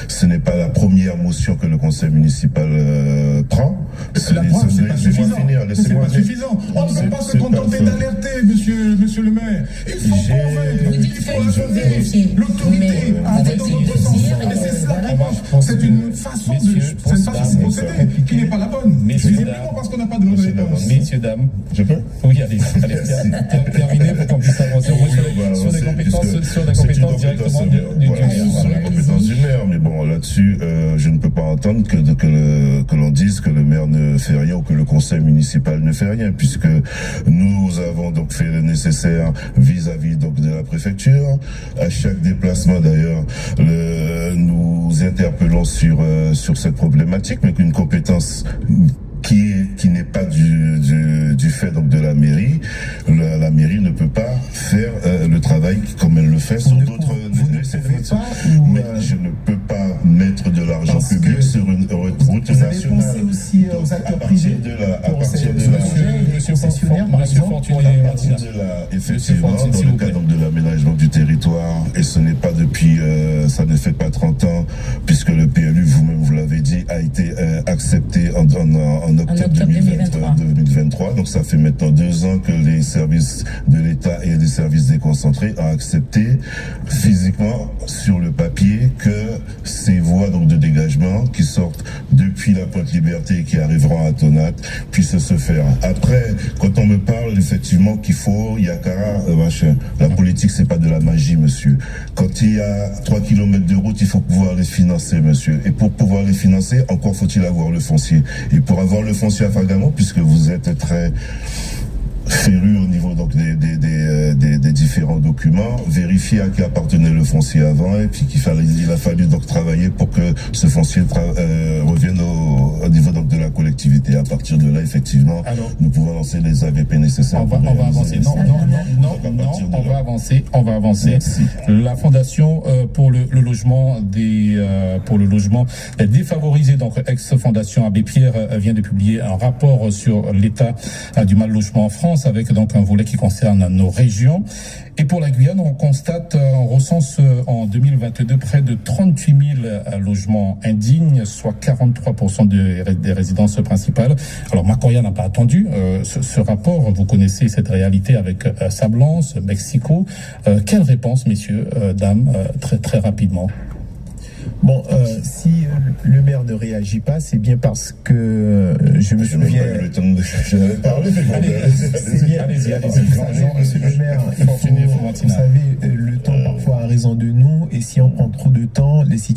ce n'est pas la première motion que le conseil municipal prend. La preuve, c'est pas suffisant. C'est pas suffisant. On ne peut pas se contenter d'alerter, monsieur le maire. Il faut convaincre, il faut vérifier. L'autorité avec dans notre sens. Et c'est cela qui marche. C'est une façon de procéder qui n'est pas la bonne. C'est simplement parce qu'on n'a pas de bonne réponse. Messieurs, dames, je peux? Oui, allez, terminer pour qu'on puisse avancer sur des compétences directement du maire. Sur les compétences du maire, mais bon, là-dessus, je ne peux pas entendre que l'on dise que le maire ne fait rien ou que le conseil municipal ne fait rien, puisque nous avons donc fait le nécessaire vis-à-vis donc de la préfecture. À chaque déplacement, d'ailleurs, nous interpellons sur cette problématique, mais qu'une compétence qui n'est pas du fait donc de la mairie. La mairie ne peut pas faire le travail comme elle le fait sur d'autres mais je ne peux pas mettre de l'argent public sur une route nationale. Vous avez pensé aussi aux acteurs privés effectivement, dans le cadre de l'aménagement du territoire, et ce n'est pas depuis, ça ne fait pas 30 ans, puisque le PLU, vous-même vous l'avez dit, a été accepté en octobre 2023. Donc ça fait maintenant 2 ans que les services de l'État et les services déconcentrés ont accepté physiquement sur le papier que ces voies donc de dégagement qui sortent depuis la Pointe Liberté et qui arriveront à Tonat puissent se faire. Après, quand on me parle effectivement qu'il faut Yakara, machin, la politique c'est pas de la magie, monsieur. Quand il y a 3 km de route, il faut pouvoir les financer, monsieur. Et pour pouvoir les financer, encore faut-il avoir le foncier. Et pour avoir le foncier à Fergamont, puisque vous êtes très féru au niveau donc des différents documents, vérifier à qui appartenait le foncier avant, et puis il a fallu donc travailler pour que ce foncier revienne au niveau donc de la collectivité. À partir de là, effectivement, alors, nous pouvons lancer les AVP nécessaires. On va avancer. On va avancer. Merci. La fondation pour le logement défavorisé, donc ex-fondation Abbé Pierre, vient de publier un rapport sur l'état du mal logement en France, avec donc un volet qui concerne nos régions. Et pour la Guyane, on recense en 2022 près de 38 000 logements indignes, soit 43% des résidences principales. Alors Macoya n'a pas attendu ce rapport. Vous connaissez cette réalité avec Sablance, Mexico. Quelle réponse, messieurs, dames, très rapidement? Bon, si le maire ne réagit pas, c'est bien parce que je me souviens. Je n'avais parlé. Allez-y. Monsieur le maire, vous savez, le temps parfois a raison de nous, et si on prend trop de temps, les situations